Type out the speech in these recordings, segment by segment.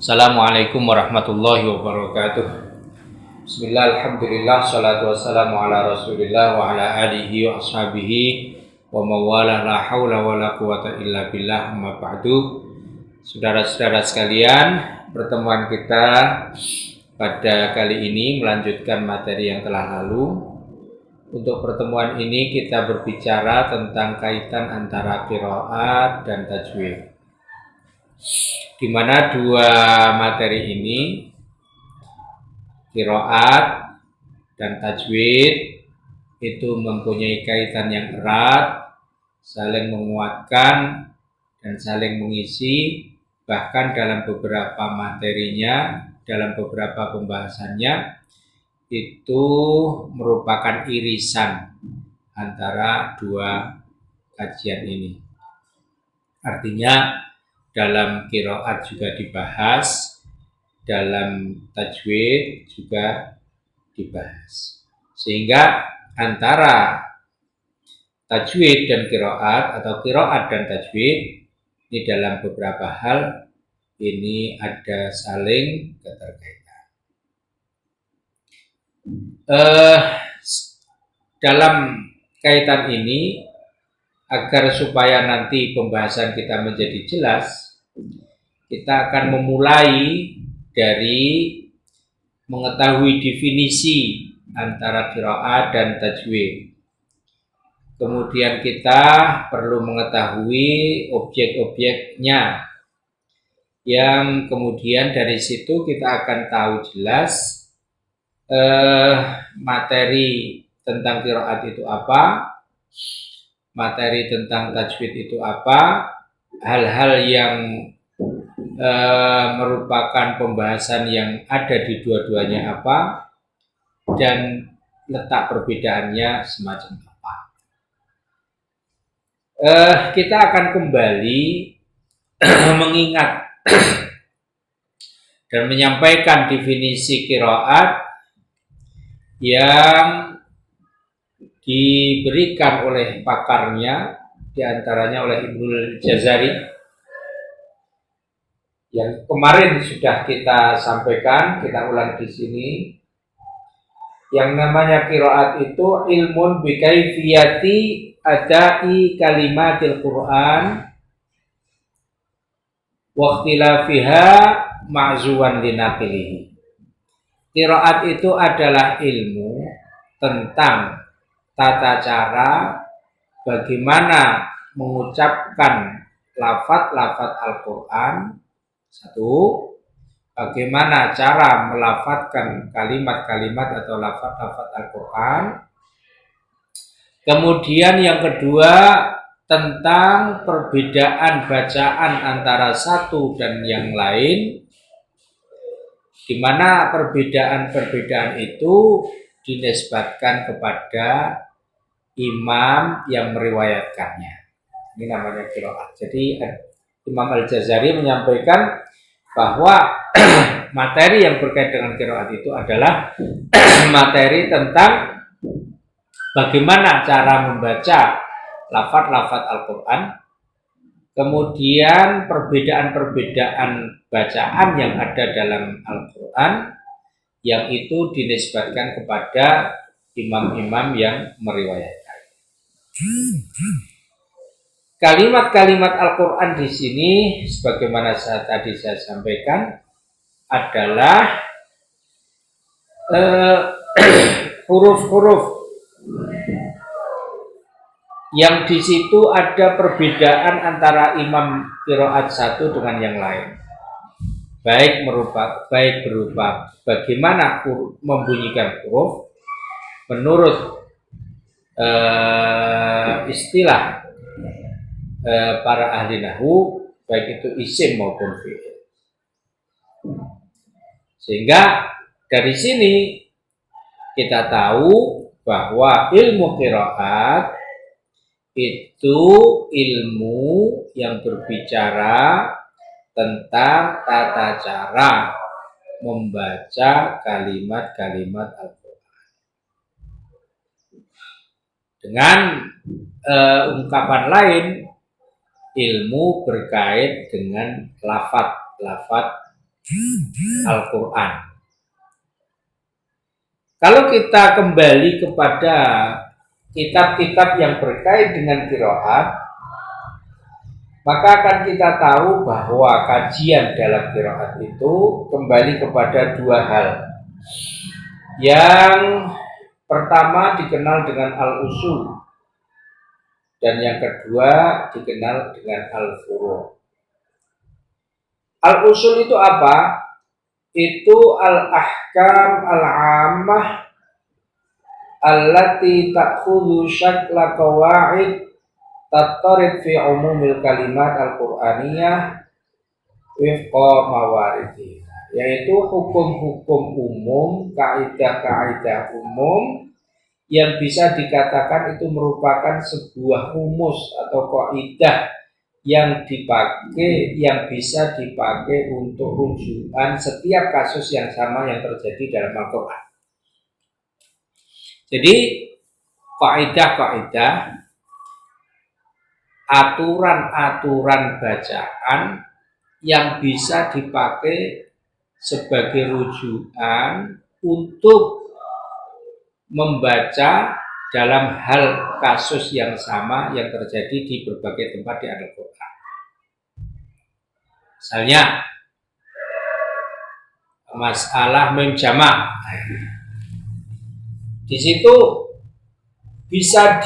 Assalamualaikum warahmatullahi wabarakatuh. Bismillah, alhamdulillah, salatu wassalamu ala rasulillah wa ala alihi wa ashabihi wa mawalah, la hawla wa la quwata illa billah, amma ba'du. Saudara-saudara sekalian, pertemuan kita pada kali ini melanjutkan materi yang telah lalu. Untuk pertemuan ini kita berbicara tentang kaitan antara qiraat dan tajwid, di mana dua materi ini, qiraat dan tajwid, itu mempunyai kaitan yang erat, saling menguatkan dan saling mengisi. Bahkan dalam beberapa materinya, dalam beberapa pembahasannya, itu merupakan irisan antara dua kajian ini. Artinya dalam qiraat juga dibahas, dalam tajwid juga dibahas. Sehingga antara tajwid dan qiraat atau qiraat dan tajwid ini dalam beberapa hal ini ada saling keterkaitan. Dalam kaitan ini, agar supaya nanti pembahasan kita menjadi jelas, kita akan memulai dari mengetahui definisi antara qiraat dan tajwid. Kemudian kita perlu mengetahui objek-objeknya, yang kemudian dari situ kita akan tahu jelas materi tentang qiraat itu apa, materi tentang tajwid itu apa, hal-hal yang merupakan pembahasan yang ada di dua-duanya apa, dan letak perbedaannya semacam apa. Kita akan kembali mengingat dan menyampaikan definisi qiraat yang diberikan oleh pakarnya, diantaranya oleh Ibnul Jazari, yang kemarin sudah kita sampaikan, kita ulang di sini. Yang namanya qiraat itu ilmun bi kaifiyati adai kalimatil Quran wa ikhtilafiha ma'zuwan linaqilihi. Qiraat itu adalah ilmu tentang tata cara bagaimana mengucapkan lafaz-lafaz Al-Quran. Satu, bagaimana cara melafadzkan kalimat-kalimat atau lafaz-lafaz Al-Quran. Kemudian yang kedua, tentang perbedaan bacaan antara satu dan yang lain, di mana perbedaan-perbedaan itu dinisbatkan kepada imam yang meriwayatkannya. Ini namanya qiraat. Jadi Imam Al-Jazari menyampaikan bahwa materi yang berkait dengan qiraat itu adalah materi tentang bagaimana cara membaca lafaz-lafaz Al-Quran, kemudian perbedaan-perbedaan bacaan yang ada dalam Al-Quran yang itu dinisbatkan kepada imam-imam yang meriwayatkan. Kalimat-kalimat Al-Quran di sini, sebagaimana tadi saya sampaikan, adalah huruf-huruf yang di situ ada perbedaan antara imam qiraat satu dengan yang lain. Baik berupa bagaimana membunyikan huruf menurut istilah para ahli nahwu, baik itu isim maupun fi'il. Sehingga dari sini kita tahu bahwa ilmu qiraat itu ilmu yang berbicara tentang tata cara membaca kalimat-kalimat Al-Quran. Dengan ungkapan lain, ilmu berkait dengan lafaz Al-Quran. Kalau kita kembali kepada kitab-kitab yang berkait dengan qiraat, maka akan kita tahu bahwa kajian dalam qiraat itu kembali kepada dua hal. Yang pertama dikenal dengan al-usul, dan yang kedua dikenal dengan al-furu'. Al-usul itu apa? Itu al-ahkam al-ammah allati ta'khudhu syakla qawaid tattarid fi umumil kalimat al-Qur'aniyah wifqa mawaridi, yaitu hukum-hukum umum, kaidah-kaidah umum yang bisa dikatakan itu merupakan sebuah rumus atau kaidah yang dipakai, yang bisa dipakai untuk rujukan setiap kasus yang sama yang terjadi dalam Al-Quran. Jadi kaidah-kaidah, aturan-aturan bacaan yang bisa dipakai sebagai rujukan untuk membaca dalam hal kasus yang sama yang terjadi di berbagai tempat di Al-Quran. Misalnya masalah mim jamak, di situ bisa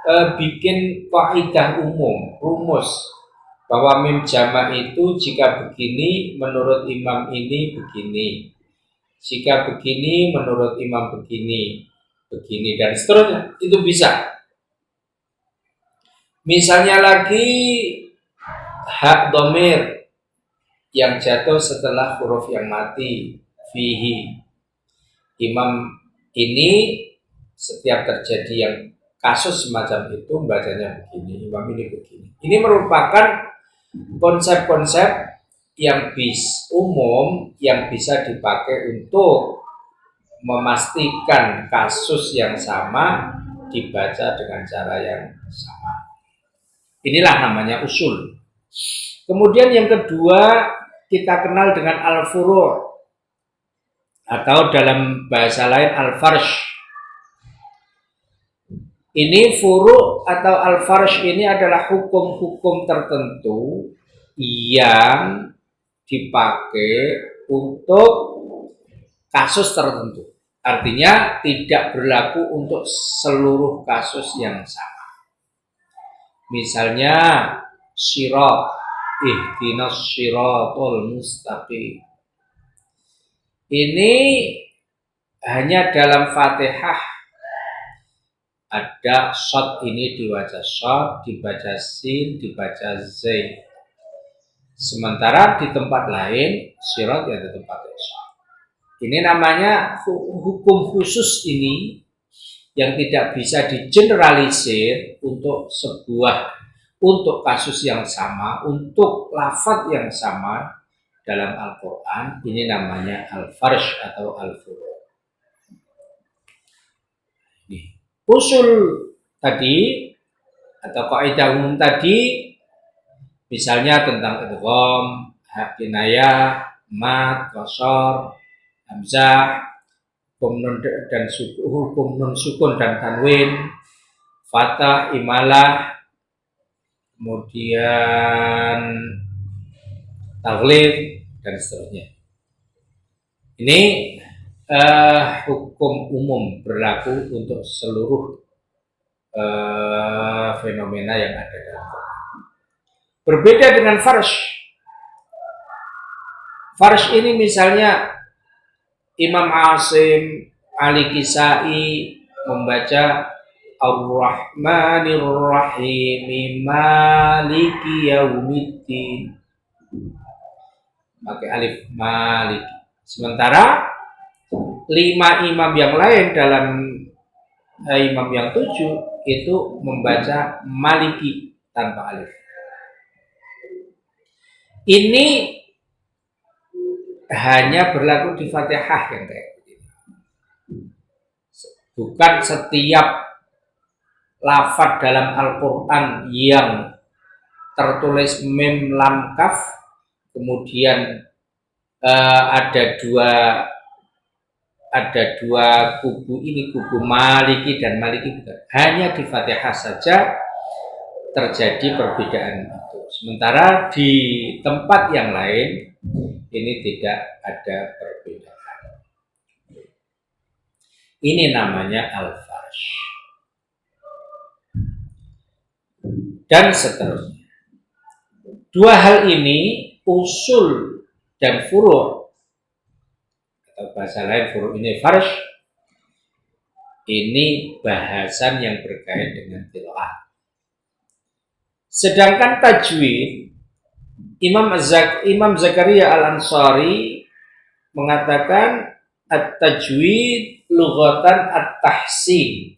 dibikin kaidah umum, rumus bahwa mim jamak itu jika begini menurut imam ini begini, jika begini menurut imam begini, dan seterusnya. Itu bisa. Misalnya lagi hak dhamir yang jatuh setelah huruf yang mati, fihi. Imam ini setiap terjadi yang kasus semacam itu bacanya begini, imam ini begini. Ini merupakan konsep-konsep yang umum yang bisa dipakai untuk memastikan kasus yang sama dibaca dengan cara yang sama. Inilah namanya usul. Kemudian yang kedua kita kenal dengan al-furu' atau dalam bahasa lain al-farsh. Ini furu' atau al-farsh ini adalah hukum-hukum tertentu yang dipakai untuk kasus tertentu. Artinya tidak berlaku untuk seluruh kasus yang sama. Misalnya syirat, ihdinas syiratal mustaqim. Ini hanya dalam Fatihah ada shad, ini dibaca shad, dibaca sin, dibaca zain. Sementara di tempat lain syirat ya di tempat shad. Ini namanya hukum khusus ini yang tidak bisa digeneralisir untuk kasus yang sama, untuk lafaz yang sama dalam Al-Quran. Ini namanya al-farsh atau al-furu'. Usul tadi atau kaidah umum tadi, misalnya tentang idgham, kinayah, mad, qasar, hamzah, hukum nun sukun dan tanwin, fathah, imalah, kemudian taglib dan seterusnya. Ini hukum umum berlaku untuk seluruh fenomena yang ada dalam Quran. Berbeda dengan farsh. Farsh ini misalnya Imam Asim, Ali Kisai membaca Ar-Rahmanir Rahim Maliki Yaumiddin, pakai alif Maliki. Sementara 5 imam yang lain dalam imam yang 7 itu membaca Maliki tanpa alif. Ini hanya berlaku di Fatihah yang kayak begini. Bukan setiap lafaz dalam Al-Quran yang tertulis mim lam kaf kemudian ada dua kubu ini, kubu Maliki dan Maliki, hanya di Fatihah saja terjadi perbedaan itu. Sementara di tempat yang lain ini tidak ada perbedaan. Ini namanya al-farsh. Dan seterusnya. Dua hal ini, usul dan furu', atau bahasa lain furu' ini farsh, ini bahasan yang berkait dengan qiraat. Sedangkan tajwid, Imam Zakaria Al-Ansari mengatakan at-tajwid lughatan at-tahsin.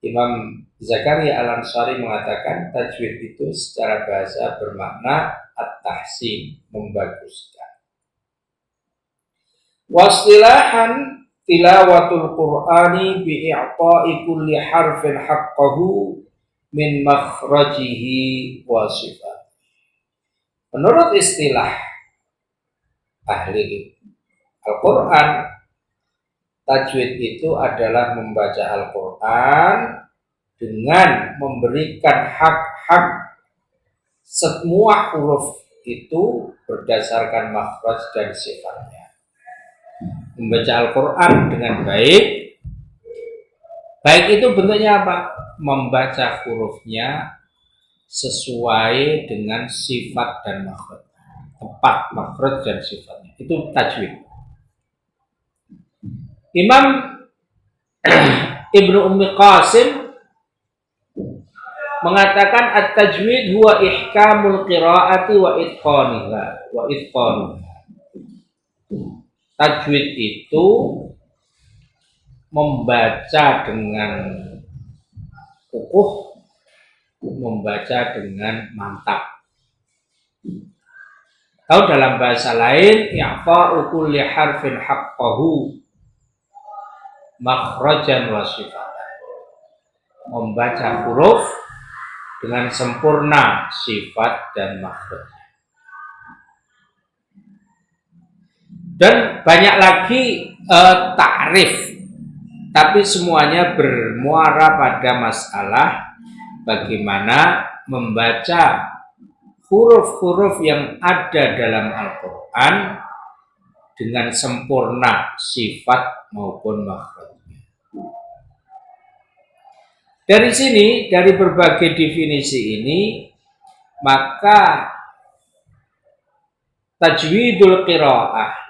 Imam Zakaria Al-Ansari mengatakan tajwid itu secara bahasa bermakna at-tahsin, membaguskan. Wastilahan tilawatul Qur'ani bi'i'ta'i kulli harfin haqqahu min makhrajihi wa sifat. Menurut istilah ahli Al-Quran, tajwid itu adalah membaca Al-Quran dengan memberikan hak-hak semua huruf itu berdasarkan makhraj dan sifatnya. Membaca Al-Quran dengan baik itu bentuknya apa? Membaca hurufnya sesuai dengan sifat dan makhraj, tepat makhraj dan sifatnya, itu tajwid. Imam Ibnu Ummi Qasim mengatakan at-tajwid huwa ihkamul qiraati wa itqaniha wa itqanuha. Tajwid itu membaca dengan kukuh, membaca dengan mantap. Atau dalam bahasa lain, i'fa'u kulli harfin haqqahu makhrajan wa sifatan. Membaca huruf dengan sempurna sifat dan makhraj. Dan banyak lagi ta'rif, tapi semuanya bermuara pada masalah bagaimana membaca huruf-huruf yang ada dalam Al-Quran dengan sempurna sifat maupun makhrajnya. Dari sini, dari berbagai definisi ini, maka tajwidul qiraah,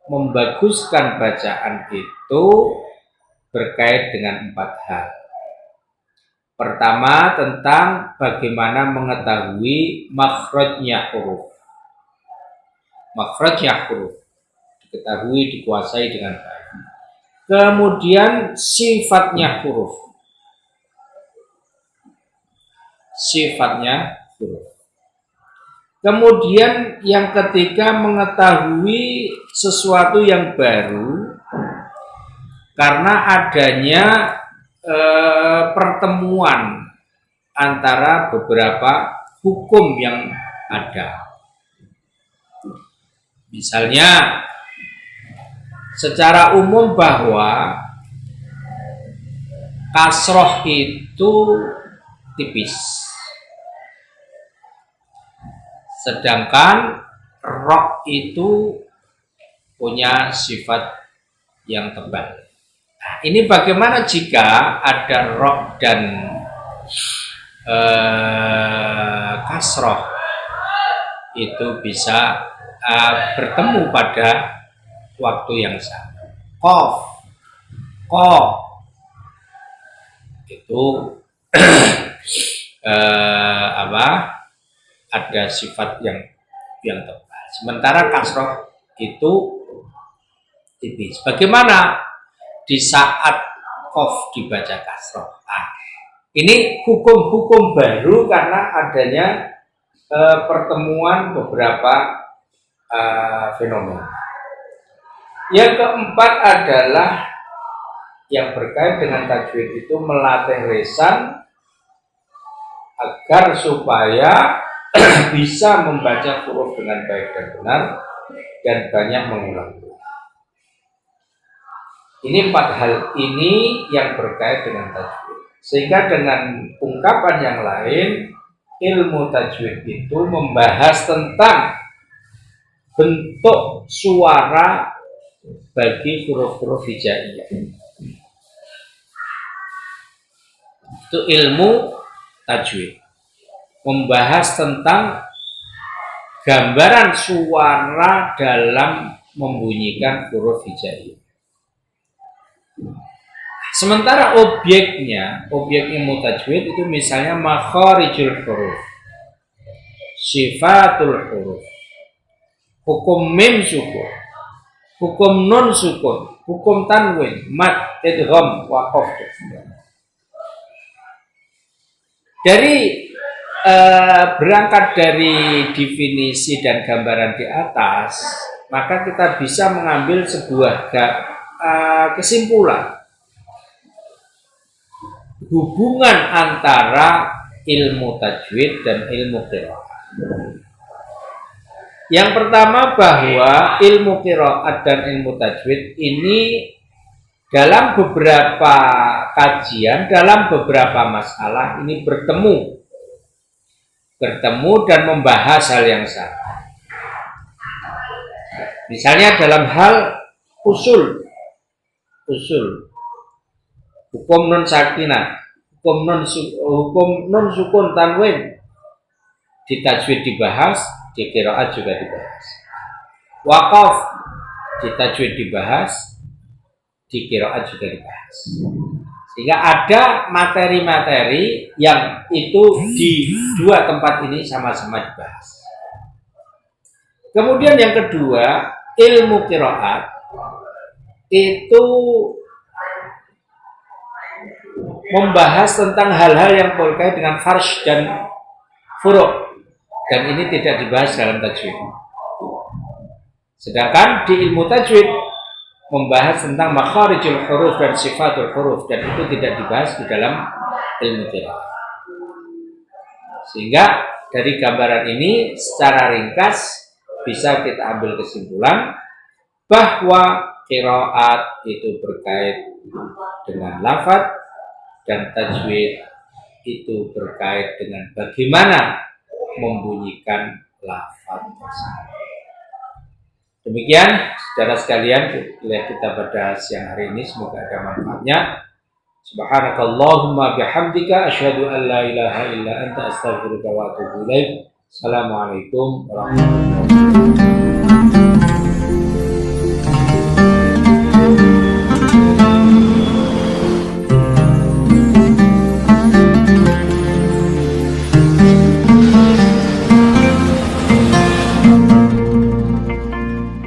membaguskan bacaan itu berkait dengan 4 hal. Pertama, tentang bagaimana mengetahui makhrajnya huruf. Makhrajnya huruf diketahui, dikuasai dengan baik. Kemudian sifatnya huruf. Sifatnya huruf. Kemudian yang ketiga, mengetahui sesuatu yang baru karena adanya pertemuan antara beberapa hukum yang ada. Misalnya secara umum bahwa kasroh itu tipis, sedangkan roh itu punya sifat yang tebal. Nah, ini bagaimana jika ada roh dan kasroh itu bisa bertemu pada waktu yang sama. Qaf, itu ada sifat yang tebal. Sementara kasroh itu tipis. Bagaimana di saat qaf dibaca kasroh? Nah, ini hukum-hukum baru karena adanya pertemuan beberapa fenomena. Yang keempat adalah yang berkait dengan tajwid itu melatih lisan agar supaya bisa membaca huruf dengan baik dan benar dan banyak mengulang. Ini 4 hal ini yang berkait dengan tajwid. Sehingga dengan ungkapan yang lain, ilmu tajwid itu membahas tentang bentuk suara bagi huruf-huruf hijaiyah. Itu ilmu tajwid. Membahas tentang gambaran suara dalam membunyikan huruf hijaiyah. Sementara objek ilmu tajwid itu misalnya makharijul huruf, sifatul huruf, hukum mim sukun, hukum nun sukun, hukum tanwin, mad, idgham, waqaf. Dari berangkat dari definisi dan gambaran di atas, maka kita bisa mengambil sebuah kesimpulan hubungan antara ilmu tajwid dan ilmu qiraat. Yang pertama, bahwa ilmu qiraat dan ilmu tajwid ini dalam beberapa kajian, dalam beberapa masalah ini bertemu dan membahas hal yang sama. Misalnya dalam hal usul hukum nun sakinah, hukum nun sukun tanwin, di tajwid dibahas, di qiraat juga dibahas. Waqaf di tajwid dibahas, di qiraat juga dibahas. Sehingga ada materi-materi yang itu di dua tempat ini sama-sama dibahas. Kemudian yang kedua, ilmu qiraat itu membahas tentang hal-hal yang berkait dengan farsh dan furu', dan ini tidak dibahas dalam tajwid. Sedangkan di ilmu tajwid membahas tentang makharijul huruf dan sifatul huruf, dan itu tidak dibahas di dalam ilmu qiraat. Sehingga dari gambaran ini secara ringkas bisa kita ambil kesimpulan bahwa qiraat itu berkait dengan lafadz dan tajwid itu berkait dengan bagaimana membunyikan lafadz tersebut. Demikian saudara sekalian kuliah kita pada siang hari ini, semoga ada manfaatnya. Subhanakallahumma bihamdika asyhadu an la ilaha illa anta astaghfiruka wa atubu ilaik. Assalamualaikum warahmatullahi wabarakatuh.